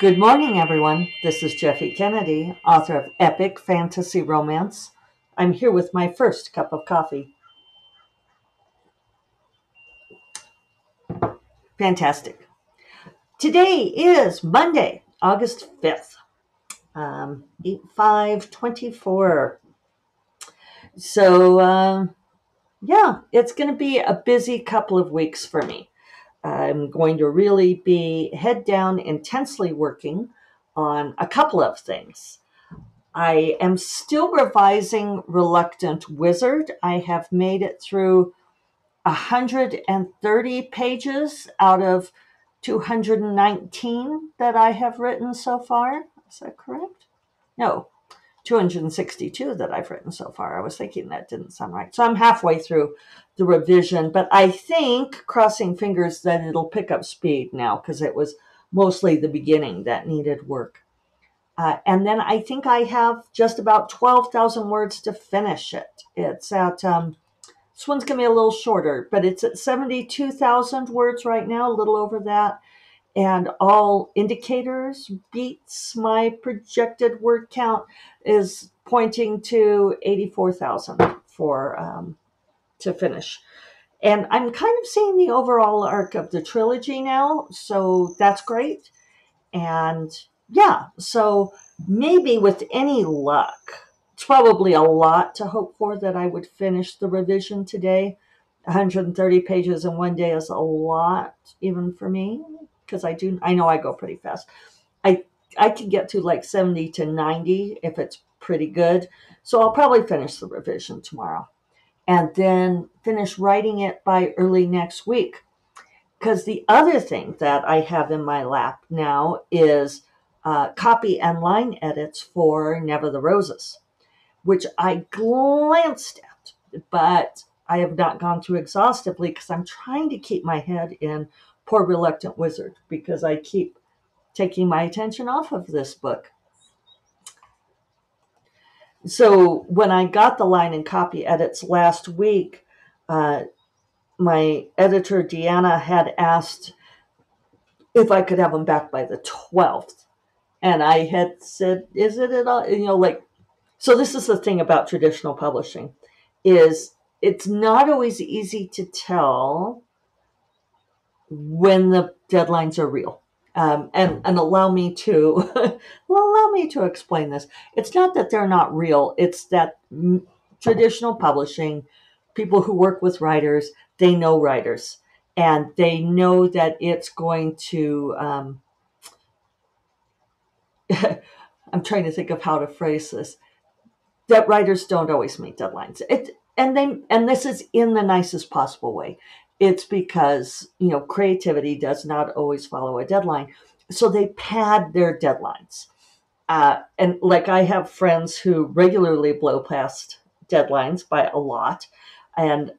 Good morning, everyone. This is Jeffe Kennedy, author of Epic Fantasy Romance. I'm here with my first cup of coffee. Fantastic. Today is Monday, August 5th, 8/5/24. So, it's going to be a busy couple of weeks for me. I'm going to really be head down intensely working on a couple of things. I am still revising Reluctant Wizard. I have made it through 130 pages out of 219 that I have written so far. Is that correct? No, 262 that I've written so far. I was thinking that didn't sound right. So I'm halfway through the revision, but I think, crossing fingers, that it'll pick up speed now because it was mostly the beginning that needed work. And then I think I have just about 12,000 words to finish it. It's at, this one's going to be a little shorter, but it's at 72,000 words right now, a little over that. And all indicators beats my projected word count is pointing to 84,000 for to finish. And I'm kind of seeing the overall arc of the trilogy now, so that's great. And yeah, so maybe with any luck, it's probably a lot to hope for that I would finish the revision today. 130 pages in one day is a lot, even for me, because I know I go pretty fast. I I can get to like 70 to 90 if it's pretty good. So I'll probably finish the revision tomorrow and then finish writing it by early next week. Because the other thing that I have in my lap now is copy and line edits for Never the Roses, which I glanced at, but I have not gone through exhaustively because I'm trying to keep my head in Poor Reluctant Wizard because I keep taking my attention off of this book. So when I got the line and copy edits last week, uh, my editor Deanna had asked if I could have them back by the 12th. And I had said, is it at all, so this is the thing about traditional publishing is it's not always easy to tell when the deadlines are real. And allow me to allow me to explain this. It's not that they're not real. It's that traditional publishing, people who work with writers, they know writers, and they know that it's going to. I'm trying to think of how to phrase this. That writers don't always meet deadlines. And this is in the nicest possible way. It's because creativity does not always follow a deadline, so they pad their deadlines. And like I have friends who regularly blow past deadlines by a lot, and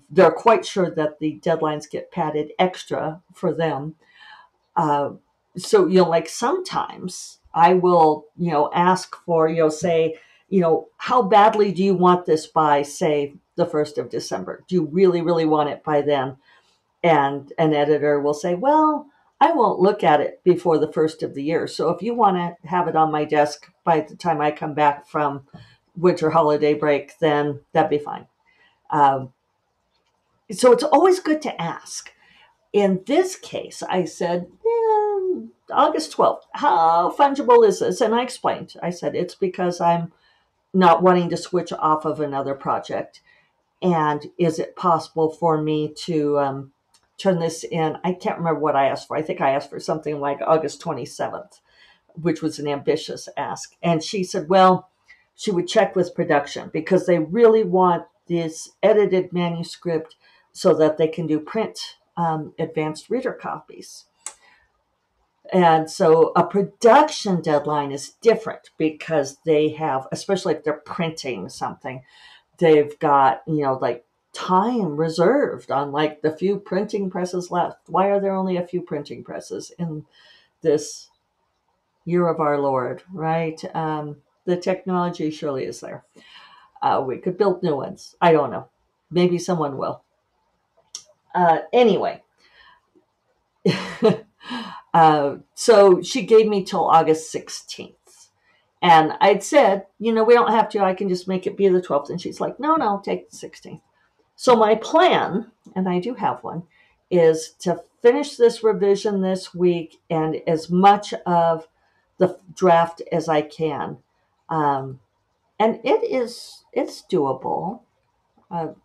they're quite sure that the deadlines get padded extra for them. Uh, so like sometimes I will ask for say how badly do you want this by say the 1st of December? Do you really want it by then? And an editor will say, well, I won't look at it before the first of the year. So if you want to have it on my desk by the time I come back from winter holiday break, then that'd be fine. Um, so it's always good to ask. In this case, I said, August 12th, how fungible is this? And I explained, I said, it's because I'm not wanting to switch off of another project. And is it possible for me to turn this in? I can't remember what I asked for. I think I asked for something like August 27th, which was an ambitious ask. And she said, well, she would check with production because they really want this edited manuscript so that they can do print advanced reader copies. And so a production deadline is different because they have, especially if they're printing something, they've got, like time reserved on like the few printing presses left. Why are there only a few printing presses in this year of our Lord, right? The technology surely is there. We could build new ones. I don't know. Maybe someone will. Anyway, So she gave me till August 16th. And I'd said, we don't have to. I can just make it be the 12th. And she's like, no, take the 16th. So my plan, and I do have one, is to finish this revision this week and as much of the draft as I can. And it's doable.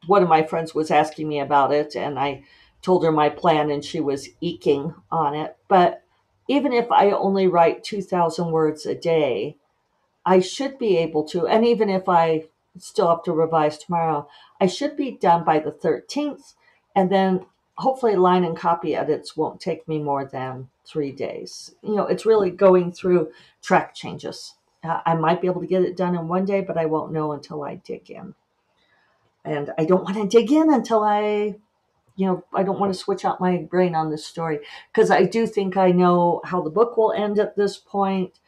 One of my friends was asking me about it, and I told her my plan, and she was eking on it. But even if I only write 2,000 words a day, I should be able to. And even if I still have to revise tomorrow, I should be done by the 13th. And then hopefully line and copy edits won't take me more than 3 days. It's really going through track changes. I might be able to get it done in one day, but I won't know until I dig in. And I don't want to dig in until I don't want to switch out my brain on this story, because I do think I know how the book will end at this point.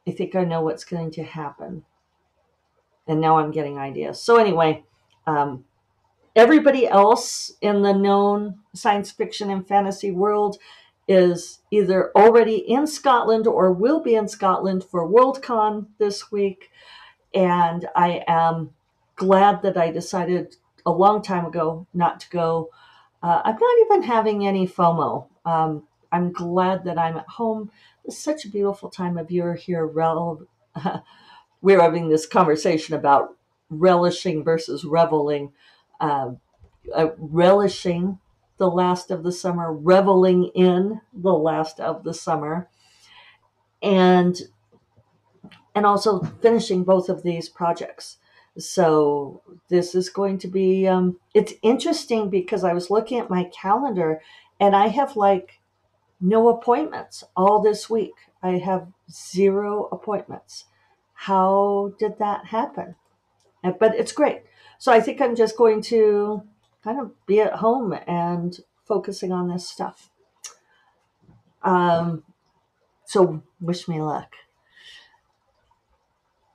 I think I know what's going to happen. And now I'm getting ideas. So anyway, everybody else in the known science fiction and fantasy world is either already in Scotland or will be in Scotland for Worldcon this week. And I am glad that I decided a long time ago not to go. I'm not even having any FOMO. I'm glad that I'm at home. It's such a beautiful time of year here. We're having this conversation about relishing versus reveling. Relishing the last of the summer, reveling in the last of the summer, and also finishing both of these projects. So this is going to be, it's interesting because I was looking at my calendar and I have like no appointments all this week. I have 0 appointments. How did that happen? But it's great. So I think I'm just going to kind of be at home and focusing on this stuff. So wish me luck.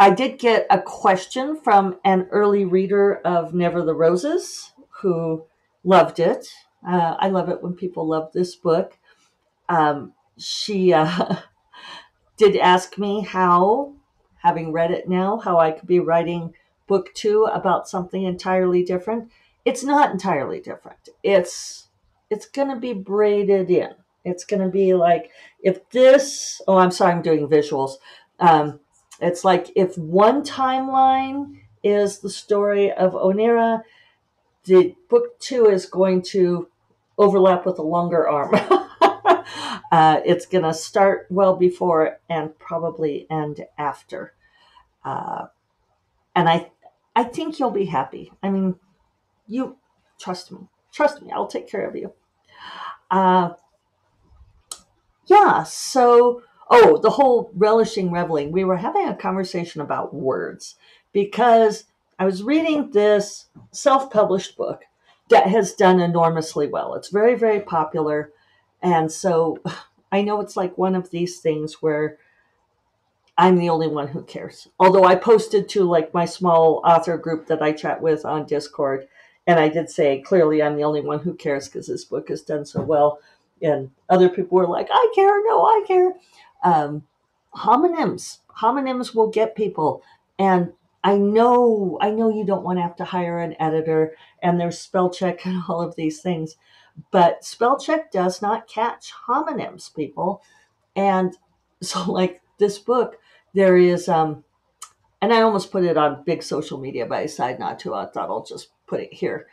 I did get a question from an early reader of Never the Roses who loved it. I love it when people love this book. She did ask me how, having read it now, how I could be writing book 2 about something entirely different. It's not entirely different. It's going to be braided in. It's going to be like if this, oh, I'm sorry, I'm doing visuals. It's like if one timeline is the story of Onira, the book 2 is going to overlap with a longer arm. It's going to start well before and probably end after. And I think you'll be happy. I mean, you trust me. Trust me, I'll take care of you. Yeah, so, the whole relishing, reveling. We were having a conversation about words because I was reading this self-published book that has done enormously well. It's very, very popular. And so I know it's like one of these things where I'm the only one who cares. Although I posted to like my small author group that I chat with on Discord, and I did say clearly I'm the only one who cares because this book has done so well. And other people were like, I care, no, I care. Homonyms will get people. And I know you don't want to have to hire an editor, and there's spell check and all of these things. But spell check does not catch homonyms, people. And so like this book, there is, and I almost put it on big social media, but I decided not to. I thought I'll just put it here.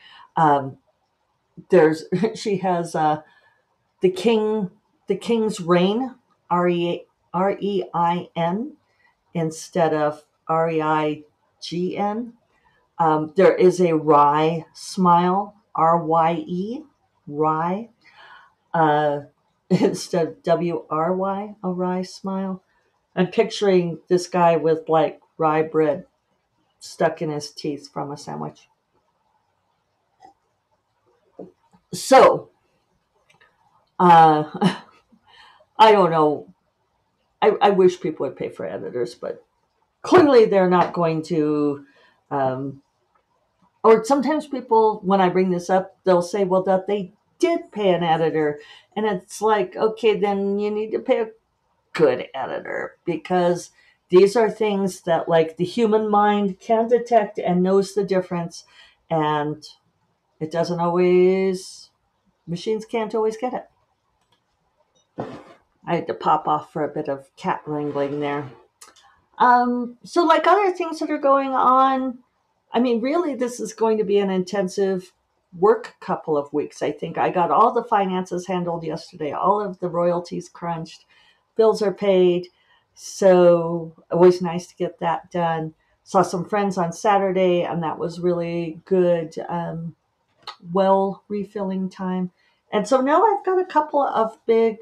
She has the King's Reign, Rein, instead of Reign. There is a wry smile, Rye, rye, instead of WRY, a wry smile. I'm picturing this guy with like rye bread stuck in his teeth from a sandwich. So, I don't know. I wish people would pay for editors, but clearly they're not going to. Or sometimes people, when I bring this up, they'll say, well, that did pay an editor. And it's like, okay, then you need to pay a good editor, because these are things that like the human mind can detect and knows the difference. And it doesn't always, machines can't always get it. I had to pop off for a bit of cat wrangling there. So like other things that are going on, I mean, really, this is going to be an intensive work couple of weeks. I think I got all the finances handled yesterday, all of the royalties crunched, bills are paid. So always nice to get that done. Saw some friends on Saturday, and that was really good. Well refilling time. And so now I've got a couple of big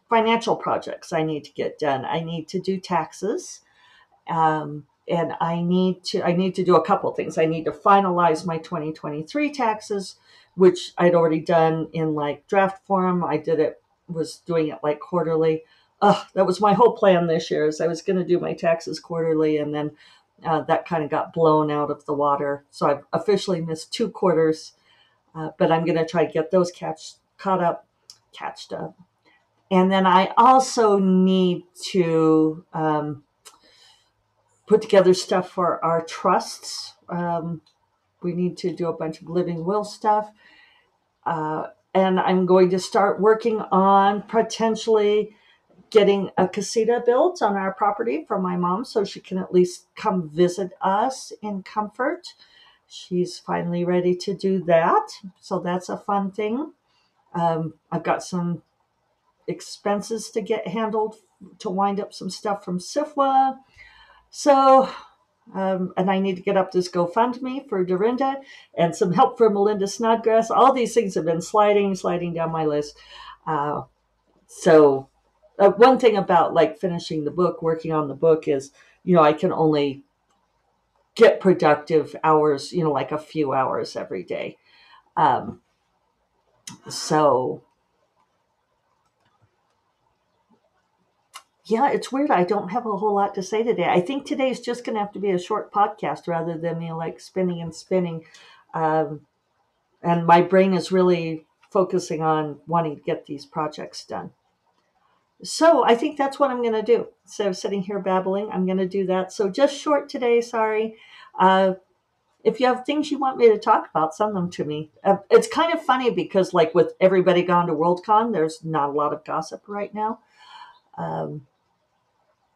financial projects I need to get done. I need to do taxes. And I need to do a couple things. I need to finalize my 2023 taxes, which I'd already done in like draft form. Was doing it like quarterly. That was my whole plan this year, is I was going to do my taxes quarterly, and then that kind of got blown out of the water. So I've officially missed 2 quarters, but I'm going to try to get those caught up. And then I also need to put together stuff for our trusts. We need to do a bunch of living will stuff. And I'm going to start working on potentially getting a casita built on our property for my mom, so she can at least come visit us in comfort. She's finally ready to do that. So that's a fun thing. I've got some expenses to get handled to wind up some stuff from SIFWA. So, and I need to get up this GoFundMe for Dorinda and some help for Melinda Snodgrass. All these things have been sliding down my list. So one thing about like finishing the book, working on the book is, I can only get productive hours, like a few hours every day. So yeah, it's weird. I don't have a whole lot to say today. I think today's just going to have to be a short podcast rather than me like spinning and spinning. And my brain is really focusing on wanting to get these projects done. So I think that's what I'm going to do. Instead of sitting here babbling, I'm going to do that. So just short today, sorry. If you have things you want me to talk about, send them to me. It's kind of funny because like with everybody gone to Worldcon, there's not a lot of gossip right now.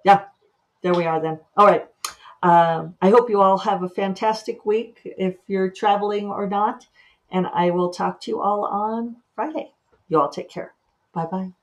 Yeah, there we are then. All right. I hope you all have a fantastic week if you're traveling or not. And I will talk to you all on Friday. You all take care. Bye-bye.